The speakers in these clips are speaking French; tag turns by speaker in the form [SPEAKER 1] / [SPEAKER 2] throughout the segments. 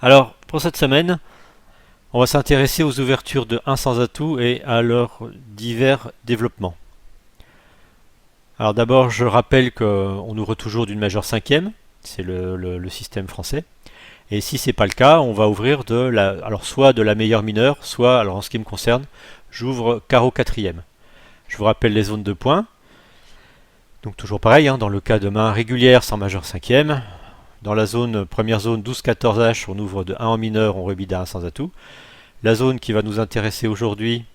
[SPEAKER 1] Alors, pour cette semaine, on va s'intéresser aux ouvertures de 1 sans atout et à leurs divers développements. Alors d'abord, je rappelle qu'on ouvre toujours d'une majeure cinquième, c'est le système français. Et si c'est pas le cas, on va ouvrir alors soit de la meilleure mineure, soit, alors en ce qui me concerne, j'ouvre carreau quatrième. Je vous rappelle les zones de points. Donc toujours pareil, dans le cas de main régulière sans majeure cinquième, dans la première zone 12-14 H, on ouvre de 1 en mineur, on rebide à 1 sans atout. La zone qui va nous intéresser aujourd'hui,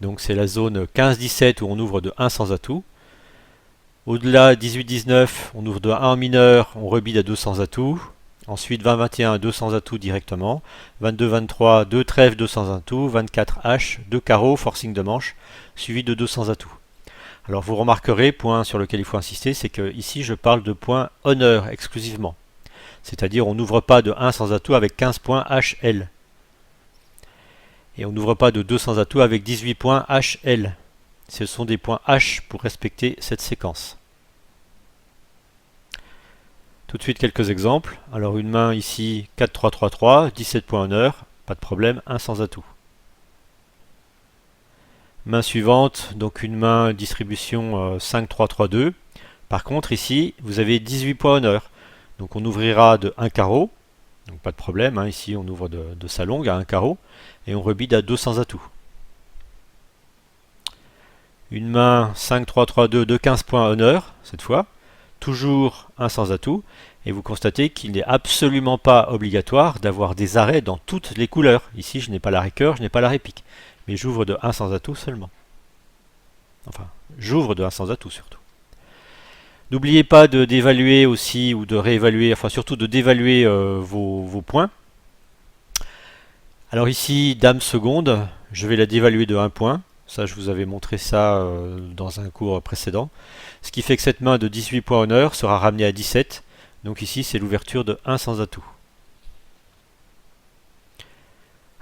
[SPEAKER 1] donc c'est la zone 15-17 où on ouvre de 1 sans atout. Au-delà 18-19, on ouvre de 1 en mineur, on rebide à 2 sans atout. Ensuite 20-21, 2 sans atout directement. 22-23, 2 trèfles, 2 sans atout. 24 H, 2 carreaux, forcing de manche, suivi de 2 sans atout. Alors vous remarquerez, point sur lequel il faut insister, c'est que ici je parle de points honneur exclusivement. C'est-à-dire on n'ouvre pas de 1 sans atout avec 15 points HL. Et on n'ouvre pas de 2 sans atout avec 18 points HL. Ce sont des points H pour respecter cette séquence. Tout de suite quelques exemples. Alors une main ici 4-3-3-3, 17 points honneur, pas de problème, 1 sans atout. Main suivante, donc une main distribution 5-3-3-2. Par contre ici, vous avez 18 points honneur. Donc on ouvrira de 1 carreau, donc pas de problème, ici on ouvre de sa longue à 1 carreau, et on rebide à 2 sans atout. Une main 5-3-3-2 de 15 points honneur, cette fois, toujours 1 sans atout, et vous constatez qu'il n'est absolument pas obligatoire d'avoir des arrêts dans toutes les couleurs. Ici je n'ai pas l'arrêt cœur, je n'ai pas l'arrêt pique. Mais j'ouvre de 1 sans atout seulement. Enfin, j'ouvre de 1 sans atout surtout. N'oubliez pas d'évaluer aussi, ou de réévaluer, enfin surtout de d'évaluer vos points. Alors ici, dame seconde, je vais la dévaluer de 1 point. Ça, je vous avais montré ça dans un cours précédent. Ce qui fait que cette main de 18 points honneur sera ramenée à 17. Donc ici, c'est l'ouverture de 1 sans atout.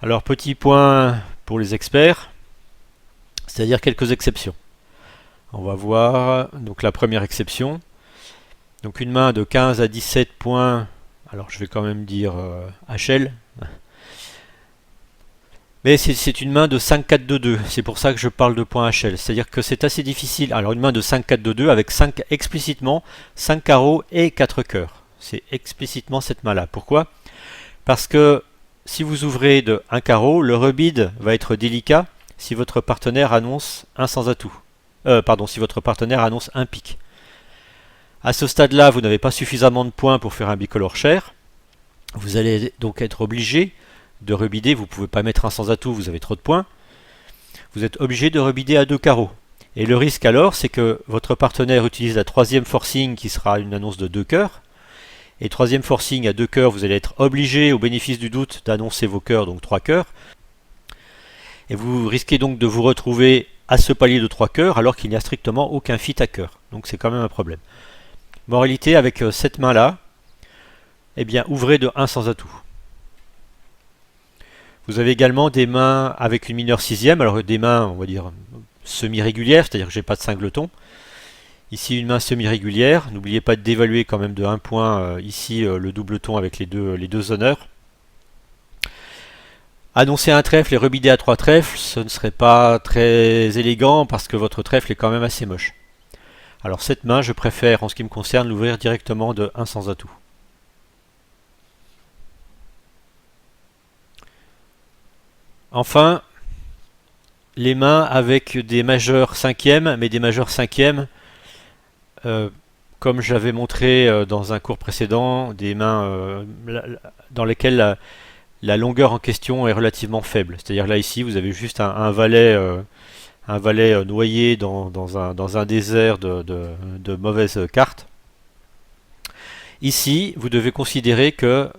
[SPEAKER 1] Alors, petit point pour les experts, c'est-à-dire quelques exceptions. On va voir donc la première exception. Donc une main de 15 à 17 points, alors je vais quand même dire HL. Mais c'est une main de 5-4-2-2, c'est pour ça que je parle de points HL. C'est-à-dire que c'est assez difficile. Alors une main de 5-4-2-2 avec explicitement 5 carreaux et 4 cœurs. C'est explicitement cette main-là. Pourquoi? Parce que si vous ouvrez de 1 carreau, le rebide va être délicat si votre partenaire annonce un sans atout. Si votre partenaire annonce un pique. À ce stade-là, vous n'avez pas suffisamment de points pour faire un bicolore cher. Vous allez donc être obligé de rebider. Vous ne pouvez pas mettre un sans atout, vous avez trop de points. Vous êtes obligé de rebider à 2 carreaux. Et le risque alors, c'est que votre partenaire utilise la troisième forcing qui sera une annonce de 2 cœurs. Et troisième forcing à 2 cœurs, vous allez être obligé, au bénéfice du doute, d'annoncer vos cœurs, donc 3 cœurs. Et vous risquez donc de vous retrouver à ce palier de 3 cœurs alors qu'il n'y a strictement aucun fit à cœur. Donc c'est quand même un problème. Moralité, avec cette main-là, eh bien, ouvrez de 1 sans atout. Vous avez également des mains avec une mineure sixième, alors des mains, on va dire, semi-régulières, c'est-à-dire que j'ai pas de singleton. Ici, une main semi-régulière. N'oubliez pas de dévaluer quand même de 1 point ici le double ton avec les deux honneurs. Annoncer un trèfle et rebider à 3 trèfles, ce ne serait pas très élégant parce que votre trèfle est quand même assez moche. Alors cette main, je préfère, en ce qui me concerne, l'ouvrir directement de 1 sans atout. Enfin, les mains avec des majeurs cinquièmes, mais des majeurs cinquièmes, comme j'avais montré dans un cours précédent, des mains dans lesquelles la longueur en question est relativement faible. C'est-à-dire là ici, vous avez juste un valet noyé dans un désert de mauvaises cartes. Ici, vous devez considérer que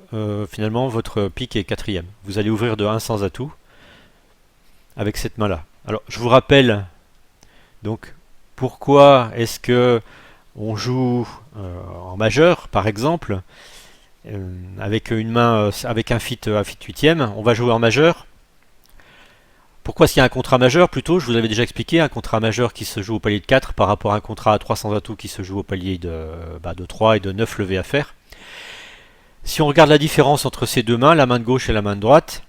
[SPEAKER 1] finalement votre pique est quatrième. Vous allez ouvrir de 1 sans atout avec cette main-là. Alors, je vous rappelle donc pourquoi est-ce que on joue en majeur, par exemple, avec une main avec un fit huitième. On va jouer en majeur. Pourquoi est-ce qu'il y a un contrat majeur plutôt? Je vous avais déjà expliqué, un contrat majeur qui se joue au palier de 4 par rapport à un contrat à 300 atouts qui se joue au palier de 3 et de 9 levées à faire. Si on regarde la différence entre ces deux mains, la main de gauche et la main de droite,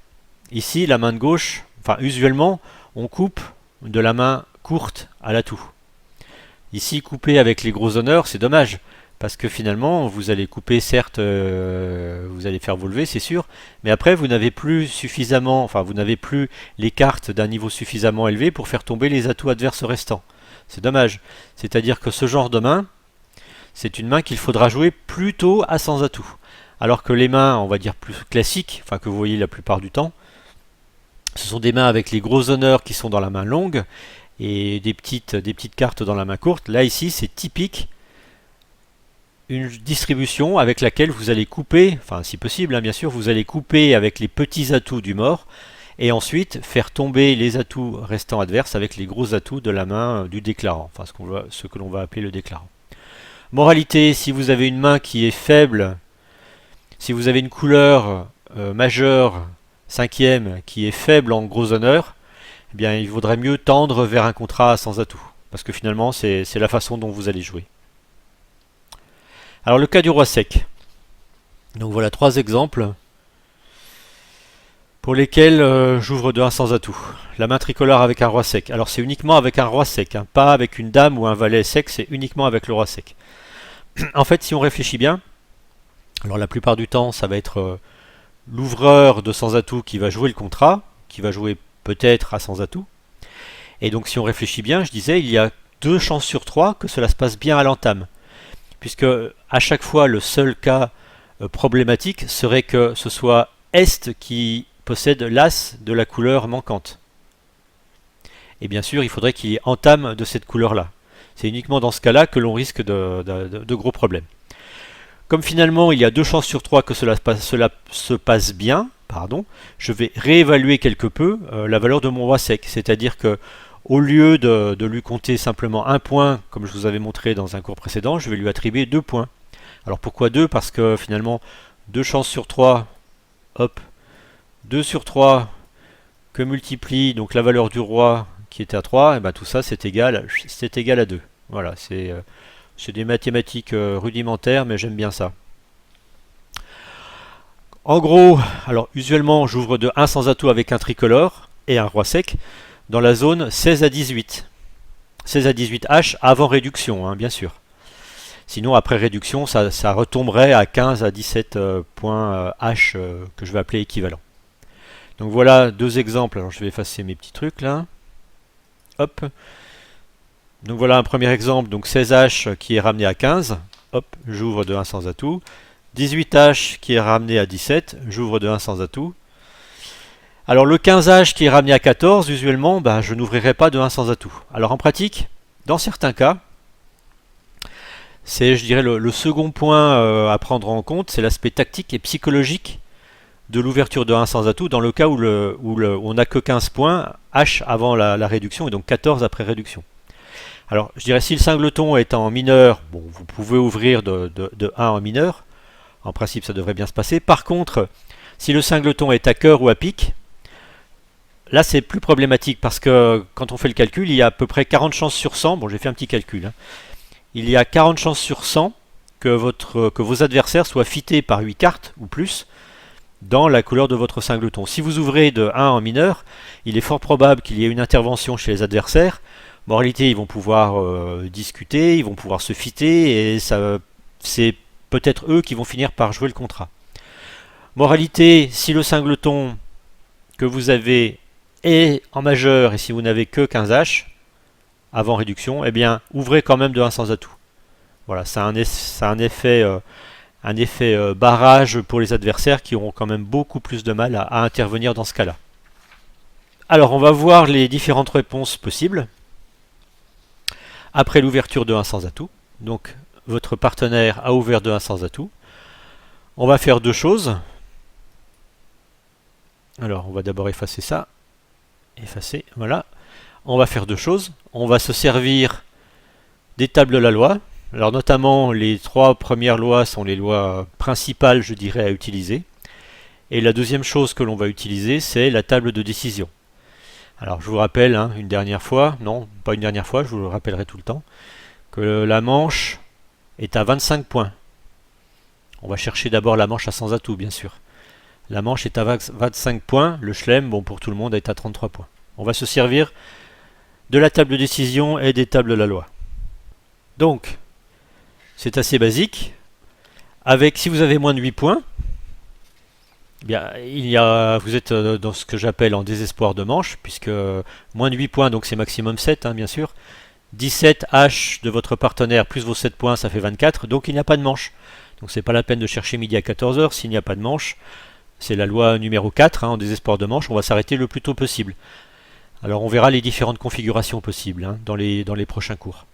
[SPEAKER 1] ici la main de gauche, enfin usuellement, on coupe de la main courte à l'atout. Ici, couper avec les gros honneurs, c'est dommage, parce que finalement, vous allez couper, certes, vous allez faire vos levées, c'est sûr, mais après, vous n'avez plus suffisamment, enfin, vous n'avez plus les cartes d'un niveau suffisamment élevé pour faire tomber les atouts adverses restants. C'est dommage. C'est-à-dire que ce genre de main, c'est une main qu'il faudra jouer plutôt à sans atout. Alors que les mains, on va dire plus classiques, enfin que vous voyez la plupart du temps, ce sont des mains avec les gros honneurs qui sont dans la main longue et des petites cartes dans la main courte. Là ici, c'est typique une distribution avec laquelle vous allez couper, enfin si possible, hein, bien sûr, vous allez couper avec les petits atouts du mort et ensuite faire tomber les atouts restants adverses avec les gros atouts de la main du déclarant, enfin ce que l'on va appeler le déclarant. Moralité, si vous avez une main qui est faible, si vous avez une couleur majeure, cinquième, qui est faible en gros honneur, eh bien il vaudrait mieux tendre vers un contrat sans atout, parce que finalement c'est la façon dont vous allez jouer. Alors le cas du roi sec. Donc voilà 3 exemples pour lesquels j'ouvre de 1 sans atout. La main tricolore avec un roi sec. Alors c'est uniquement avec un roi sec, hein, pas avec une dame ou un valet sec, c'est uniquement avec le roi sec. En fait, si on réfléchit bien, alors la plupart du temps, ça va être l'ouvreur de sans atout qui va jouer le contrat, qui va jouer peut-être à sans atout. Et donc si on réfléchit bien, je disais, il y a 2 chances sur 3 que cela se passe bien à l'entame. Puisque à chaque fois, le seul cas problématique serait que ce soit Est qui possède l'as de la couleur manquante. Et bien sûr, il faudrait qu'il y ait entame de cette couleur-là. C'est uniquement dans ce cas-là que l'on risque de gros problèmes. Comme finalement il y a 2 chances sur 3 que cela se passe bien, je vais réévaluer quelque peu la valeur de mon roi sec. C'est-à-dire que au lieu de lui compter simplement 1 point, comme je vous avais montré dans un cours précédent, je vais lui attribuer 2 points. Alors pourquoi 2? Parce que finalement 2 chances sur 3, hop, 2 sur 3 que multiplie donc la valeur du roi qui était à 3, et ben tout ça c'est égal à 2. Voilà, c'est des mathématiques rudimentaires, mais j'aime bien ça. En gros, alors usuellement j'ouvre de 1 sans atout avec un tricolore et un roi sec dans la zone 16 à 18. 16 à 18 H avant réduction, hein, bien sûr. Sinon, après réduction, ça retomberait à 15 à 17 points H que je vais appeler équivalent. Donc voilà 2 exemples. Alors je vais effacer mes petits trucs là. Hop. Donc voilà un premier exemple. Donc 16H qui est ramené à 15. Hop, j'ouvre de 1 sans atout. 18H qui est ramené à 17. J'ouvre de 1 sans atout. Alors le 15H qui est ramené à 14, usuellement, je n'ouvrirai pas de 1 sans atout. Alors en pratique, dans certains cas, c'est, je dirais, le second point à prendre en compte, c'est l'aspect tactique et psychologique de l'ouverture de 1 sans atout, dans le cas où on n'a que 15 points, H avant la réduction, et donc 14 après réduction. Alors, je dirais, si le singleton est en mineur, bon, vous pouvez ouvrir de 1 en mineur. En principe, ça devrait bien se passer. Par contre, si le singleton est à cœur ou à pique, là, c'est plus problématique parce que quand on fait le calcul, il y a à peu près 40 chances sur 100. Bon, j'ai fait un petit calcul. Hein. Il y a 40 chances sur 100 que vos adversaires soient fités par 8 cartes ou plus dans la couleur de votre singleton. Si vous ouvrez de 1 en mineur, il est fort probable qu'il y ait une intervention chez les adversaires. En réalité, ils vont pouvoir discuter, ils vont pouvoir se fitter et c'est peut-être eux qui vont finir par jouer le contrat. Moralité, si le singleton que vous avez est en majeur et si vous n'avez que 15 H avant réduction, eh bien ouvrez quand même de 1 sans atout. Voilà, ça a un effet barrage pour les adversaires qui auront quand même beaucoup plus de mal à intervenir dans ce cas-là. Alors on va voir les différentes réponses possibles après l'ouverture de 1 sans atout. Donc votre partenaire a ouvert de 1 sans atout. On va faire 2 choses. Alors on va d'abord effacer ça. Effacer, voilà. On va faire 2 choses. On va se servir des tables de la loi. Alors notamment les 3 premières lois sont les lois principales, je dirais, à utiliser. Et la deuxième chose que l'on va utiliser, c'est la table de décision. Alors je vous rappelle une dernière fois, non pas une dernière fois, je vous le rappellerai tout le temps, que la manche est à 25 points. On va chercher d'abord la manche à sans atout, bien sûr. La manche est à 25 points, le chelem, bon, pour tout le monde, est à 33 points. On va se servir de la table de décision et des tables de la loi. Donc, c'est assez basique. Avec, si vous avez moins de 8 points, eh bien, vous êtes dans ce que j'appelle en désespoir de manche, puisque moins de 8 points, donc c'est maximum 7, hein, bien sûr. 17 H de votre partenaire plus vos 7 points, ça fait 24, donc il n'y a pas de manche. Donc c'est pas la peine de chercher midi à 14h s'il n'y a pas de manche. C'est la loi numéro 4, hein, en désespoir de manche, on va s'arrêter le plus tôt possible. Alors on verra les différentes configurations possibles, hein, dans les prochains cours.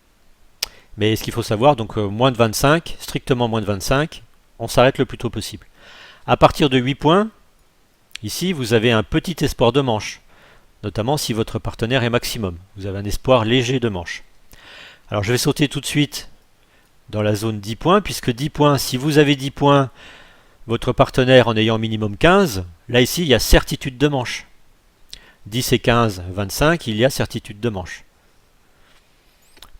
[SPEAKER 1] Mais ce qu'il faut savoir, donc moins de 25, strictement moins de 25, on s'arrête le plus tôt possible. À partir de 8 points, ici vous avez un petit espoir de manche, notamment si votre partenaire est maximum. Vous avez un espoir léger de manche. Alors je vais sauter tout de suite dans la zone 10 points, puisque 10 points, si vous avez 10 points, votre partenaire en ayant minimum 15, là ici il y a certitude de manche. 10 et 15, 25, il y a certitude de manche.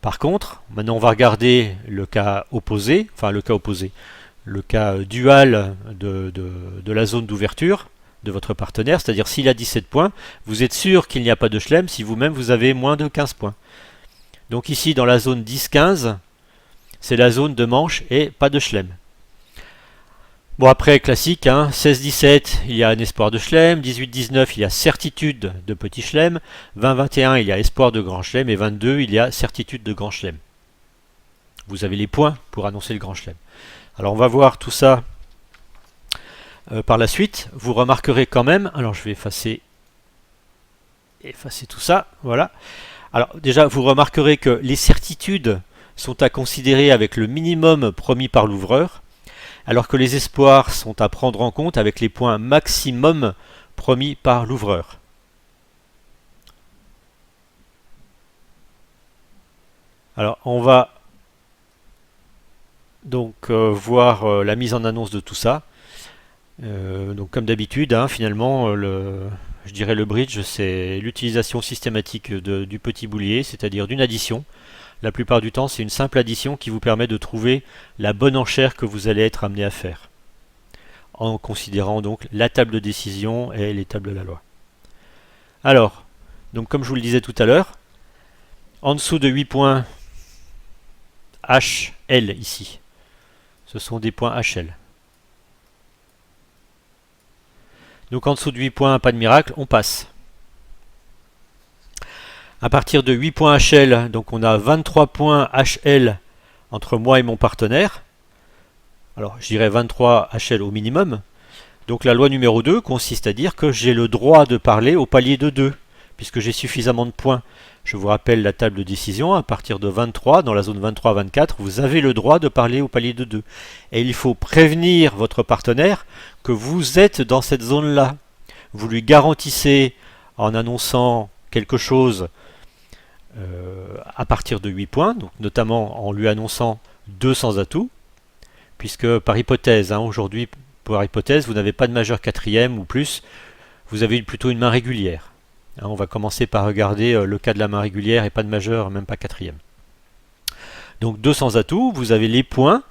[SPEAKER 1] Par contre, maintenant on va regarder le cas opposé, le cas dual de la zone d'ouverture de votre partenaire, c'est-à-dire s'il a 17 points, vous êtes sûr qu'il n'y a pas de chelem si vous-même vous avez moins de 15 points. Donc ici dans la zone 10-15, c'est la zone de manche et pas de chelem. Bon après classique, hein, 16-17 il y a un espoir de chelem, 18-19 il y a certitude de petit chelem, 20-21 il y a espoir de grand chelem et 22 il y a certitude de grand chelem. Vous avez les points pour annoncer le grand chelem. Alors on va voir tout ça par la suite. Vous remarquerez quand même, alors je vais effacer tout ça, voilà. Alors déjà vous remarquerez que les certitudes sont à considérer avec le minimum promis par l'ouvreur, alors que les espoirs sont à prendre en compte avec les points maximum promis par l'ouvreur. Alors on va donc voir la mise en annonce de tout ça. Donc comme d'habitude, hein, finalement, je dirais le bridge, c'est l'utilisation systématique du petit boulier, c'est-à-dire d'une addition. La plupart du temps, c'est une simple addition qui vous permet de trouver la bonne enchère que vous allez être amené à faire, en considérant donc la table de décision et les tables de la loi. Alors, donc comme je vous le disais tout à l'heure, en dessous de 8 points HL ici, ce sont des points HL. Donc en dessous de 8 points, pas de miracle, on passe. À partir de 8 points HL, donc on a 23 points HL entre moi et mon partenaire. Alors je dirais 23 HL au minimum. Donc la loi numéro 2 consiste à dire que j'ai le droit de parler au palier de 2, puisque j'ai suffisamment de points. Je vous rappelle la table de décision, à partir de 23, dans la zone 23-24, vous avez le droit de parler au palier de 2. Et il faut prévenir votre partenaire que vous êtes dans cette zone-là. Vous lui garantissez, en annonçant quelque chose à partir de 8 points, donc notamment en lui annonçant 2 sans atout, puisque par hypothèse, hein, aujourd'hui, par hypothèse, vous n'avez pas de majeur quatrième ou plus, vous avez plutôt une main régulière. Hein, on va commencer par regarder le cas de la main régulière et pas de majeur, même pas quatrième. Donc 2 sans atout, vous avez les points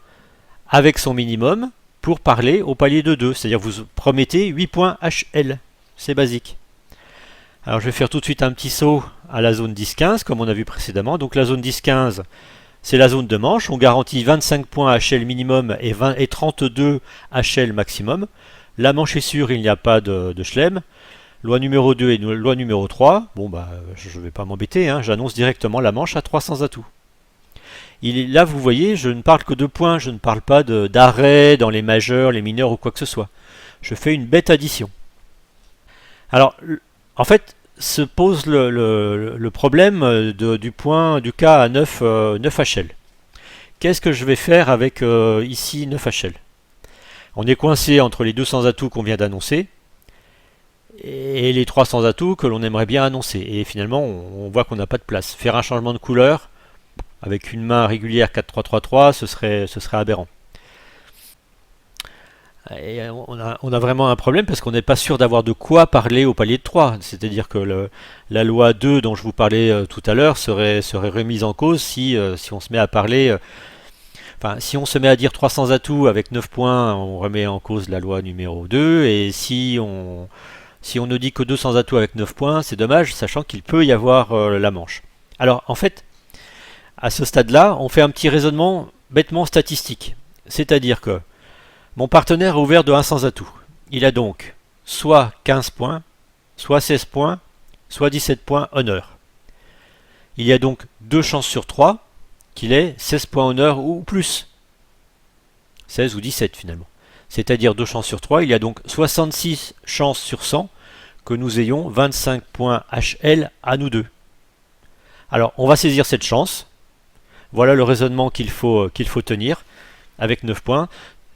[SPEAKER 1] avec son minimum pour parler au palier de 2, c'est-à-dire vous promettez 8 points HL, c'est basique. Alors je vais faire tout de suite un petit saut à la zone 10-15 comme on a vu précédemment. Donc la zone 10-15 c'est la zone de manche, on garantit 25 points HL minimum et 32 HL maximum. La manche est sûre, il n'y a pas de chelem. Loi numéro 2 et loi numéro 3, bon bah je ne vais pas m'embêter, hein, j'annonce directement la manche à 300 atouts. Là vous voyez, je ne parle que de points, je ne parle pas d'arrêt dans les majeurs, les mineurs ou quoi que ce soit. Je fais une bête addition. Alors en fait, se pose le problème du cas à 9 HL. Qu'est-ce que je vais faire avec ici 9 HL? On est coincé entre les 200 atouts qu'on vient d'annoncer et les 300 atouts que l'on aimerait bien annoncer. Et finalement, on voit qu'on n'a pas de place. Faire un changement de couleur avec une main régulière 4-3-3-3, ce serait aberrant. Et on a vraiment un problème parce qu'on n'est pas sûr d'avoir de quoi parler au palier de 3. C'est-à-dire que la loi 2 dont je vous parlais tout à l'heure serait remise en cause si on se met à parler Enfin, si on se met à dire 300 atouts avec 9 points, on remet en cause la loi numéro 2, et si on ne dit que 200 atouts avec 9 points, c'est dommage, sachant qu'il peut y avoir la manche. Alors, en fait, à ce stade-là, on fait un petit raisonnement bêtement statistique. C'est-à-dire que mon partenaire est ouvert de 1 sans atout. Il a donc soit 15 points, soit 16 points, soit 17 points honneur. Il y a donc 2 chances sur 3 qu'il ait 16 points honneur ou plus. 16 ou 17 finalement. C'est-à-dire 2 chances sur 3, il y a donc 66 chances sur 100 que nous ayons 25 points HL à nous deux. Alors on va saisir cette chance. Voilà le raisonnement qu'il faut tenir avec 9 points.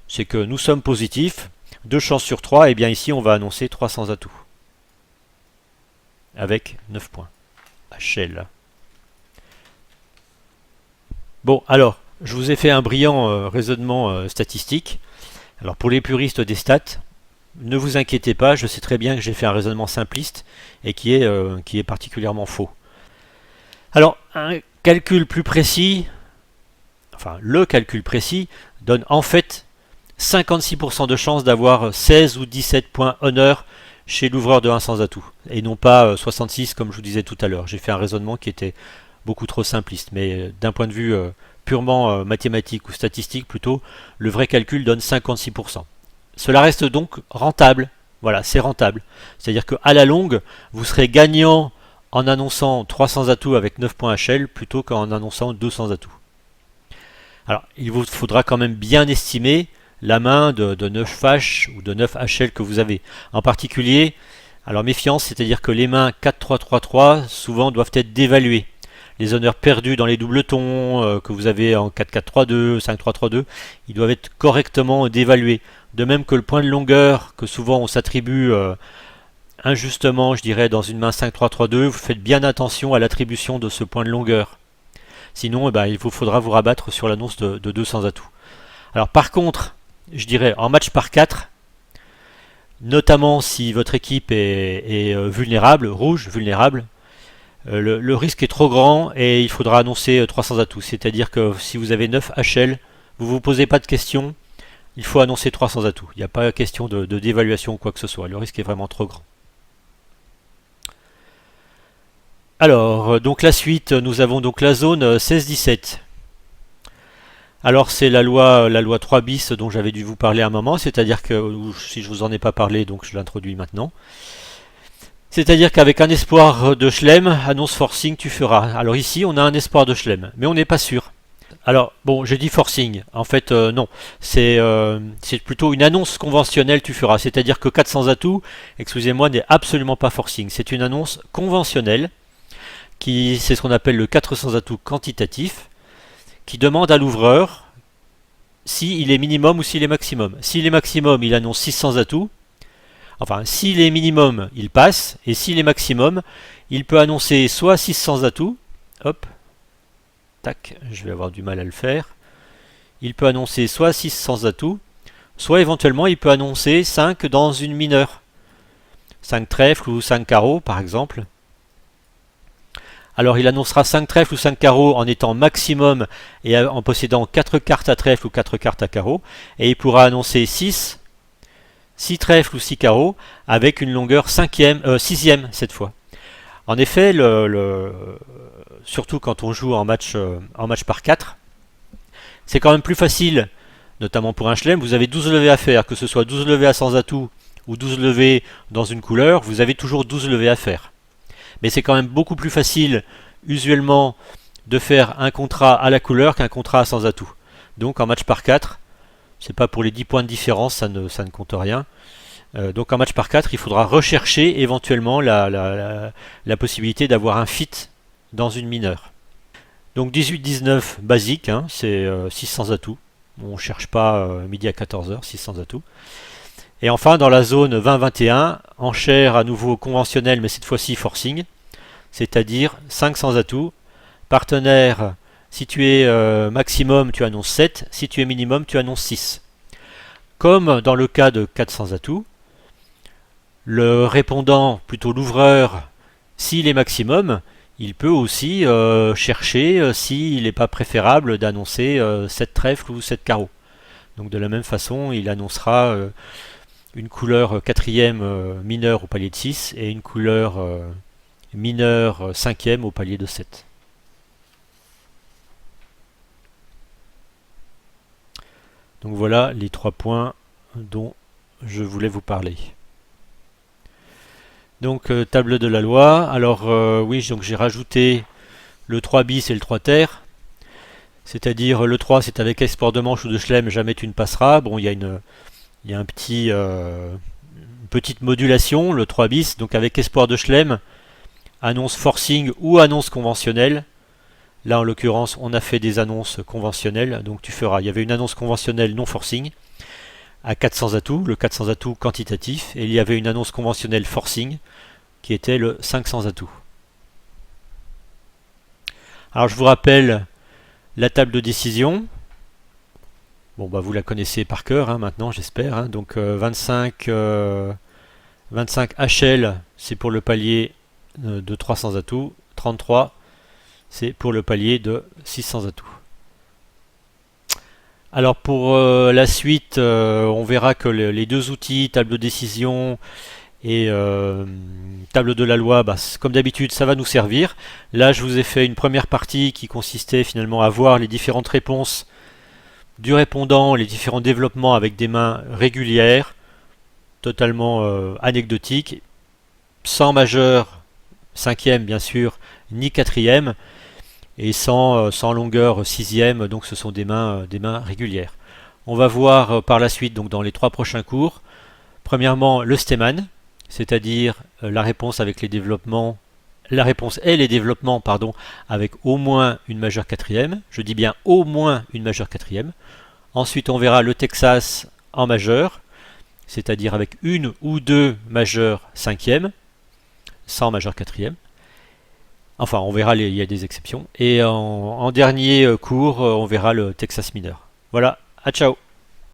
[SPEAKER 1] C'est que nous sommes positifs. 2 chances sur 3, et bien ici on va annoncer 300 atouts. Avec 9 points. HL. Bon, alors, je vous ai fait un brillant raisonnement statistique. Alors pour les puristes des stats, ne vous inquiétez pas, je sais très bien que j'ai fait un raisonnement simpliste et qui est particulièrement faux. Alors, un calcul plus précis, enfin le calcul précis, donne en fait 56% de chance d'avoir 16 ou 17 points honneur chez l'ouvreur de 1 sans atout, et non pas 66 comme je vous disais tout à l'heure. J'ai fait un raisonnement qui était beaucoup trop simpliste, mais d'un point de vue purement mathématique ou statistique plutôt, le vrai calcul donne 56%. Cela reste donc rentable, voilà, c'est rentable. C'est-à-dire qu'à la longue, vous serez gagnant en annonçant 300 atouts avec 9 points HL plutôt qu'en annonçant 200 atouts. Alors, il vous faudra quand même bien estimer la main de 9 H ou de 9 HL que vous avez. En particulier, alors méfiance, c'est-à-dire que les mains 4-3-3-3 souvent doivent être dévaluées. Les honneurs perdus dans les doubles tons que vous avez en 4-4-3-2, 5-3-3-2, ils doivent être correctement dévalués. De même que le point de longueur que souvent on s'attribue injustement, je dirais, dans une main 5-3-3-2, vous faites bien attention à l'attribution de ce point de longueur. Sinon, il vous faudra vous rabattre sur l'annonce de 200 atouts. Alors par contre, je dirais en match par 4, notamment si votre équipe est vulnérable, rouge, vulnérable, le risque est trop grand et il faudra annoncer 300 atouts. C'est-à-dire que si vous avez 9 HL, vous ne vous posez pas de questions, il faut annoncer 300 atouts. Il n'y a pas question de dévaluation ou quoi que ce soit. Le risque est vraiment trop grand. Alors, donc la suite, nous avons donc la zone 16-17. Alors c'est la loi 3 bis dont j'avais dû vous parler à un moment, c'est-à-dire que, si je vous en ai pas parlé, donc je l'introduis maintenant. C'est-à-dire qu'avec un espoir de Chelem, annonce forcing, tu feras. Alors ici, on a un espoir de Chelem, mais on n'est pas sûr. Alors, bon, j'ai dit forcing. En fait, non. C'est plutôt une annonce conventionnelle, tu feras. C'est-à-dire que 400 atouts, excusez-moi, n'est absolument pas forcing. C'est une annonce conventionnelle, c'est ce qu'on appelle le 400 atouts quantitatif, qui demande à l'ouvreur s'il est minimum ou s'il est maximum. S'il est maximum, il annonce 600 atouts. Enfin, s'il est minimum, il passe. Et s'il est maximum, il peut annoncer soit 600 atouts. Hop. Tac, je vais avoir du mal à le faire. Il peut annoncer soit 600 atouts, soit éventuellement il peut annoncer 5 dans une mineure. 5 trèfles ou 5 carreaux par exemple. Alors il annoncera 5 trèfles ou 5 carreaux en étant maximum et en possédant 4 cartes à trèfle ou 4 cartes à carreaux. Et il pourra annoncer 6 trèfles ou 6 carreaux avec une longueur 6e cette fois. En effet, surtout quand on joue en match par 4, c'est quand même plus facile, notamment pour un chelem. Vous avez 12 levées à faire, que ce soit 12 levées à sans atout ou 12 levées dans une couleur, vous avez toujours 12 levées à faire. Mais c'est quand même beaucoup plus facile, usuellement, de faire un contrat à la couleur qu'un contrat à sans atout. Donc en match par 4, c'est pas pour les 10 points de différence, ça ne compte rien. Donc en match par 4, il faudra rechercher éventuellement la possibilité d'avoir un fit dans une mineure. Donc 18-19 basique, hein, c'est 600 atouts. On ne cherche pas midi à 14h, 600 atouts. Et enfin dans la zone 20-21, enchère à nouveau conventionnelle mais cette fois-ci forcing, c'est-à-dire 500 atouts. Partenaire, si tu es maximum tu annonces 7, si tu es minimum tu annonces 6. Comme dans le cas de 400 atouts, le répondant, plutôt l'ouvreur, s'il est maximum, il peut aussi chercher s'il n'est pas préférable d'annoncer 7 trèfles ou 7 carreaux. Donc de la même façon, il annoncera une couleur quatrième mineure au palier de 6 et une couleur mineure cinquième au palier de 7. Donc voilà les 3 points dont je voulais vous parler. Donc table de la loi. Alors oui, donc j'ai rajouté le 3 bis et le 3 terre. C'est-à-dire le 3 c'est avec export de manche ou de chelem, jamais tu ne passeras. Bon, il y a un petit, une petite modulation, le 3 bis, donc avec espoir de chelem, annonce forcing ou annonce conventionnelle. Là en l'occurrence on a fait des annonces conventionnelles, donc tu feras, il y avait une annonce conventionnelle non forcing à 400 atouts, le 400 atouts quantitatif, et il y avait une annonce conventionnelle forcing qui était le 500 atouts. Alors je vous rappelle la table de décision. Bon bah vous la connaissez par cœur hein, maintenant j'espère. Hein. Donc 25 HL c'est pour le palier de 300 atouts, 33 c'est pour le palier de 600 atouts. Alors pour la suite, on verra que les deux outils, table de décision et table de la loi, bah, comme d'habitude, ça va nous servir. Là, je vous ai fait une première partie qui consistait finalement à voir les différentes réponses du répondant, les différents développements avec des mains régulières, totalement anecdotiques, sans majeur, cinquième bien sûr, ni quatrième, et sans longueur sixième, donc ce sont des mains régulières. On va voir par la suite, donc dans les 3 prochains cours, premièrement le Stemann, c'est-à-dire la réponse avec les développements, la réponse et les développements, pardon, avec au moins une majeure quatrième, je dis bien au moins une majeure quatrième. Ensuite on verra le Texas en majeur, c'est-à-dire avec une ou deux majeures cinquièmes, sans majeure quatrième. Enfin, on verra, il y a des exceptions. Et en dernier cours, on verra le Texas mineur. Voilà, à ciao!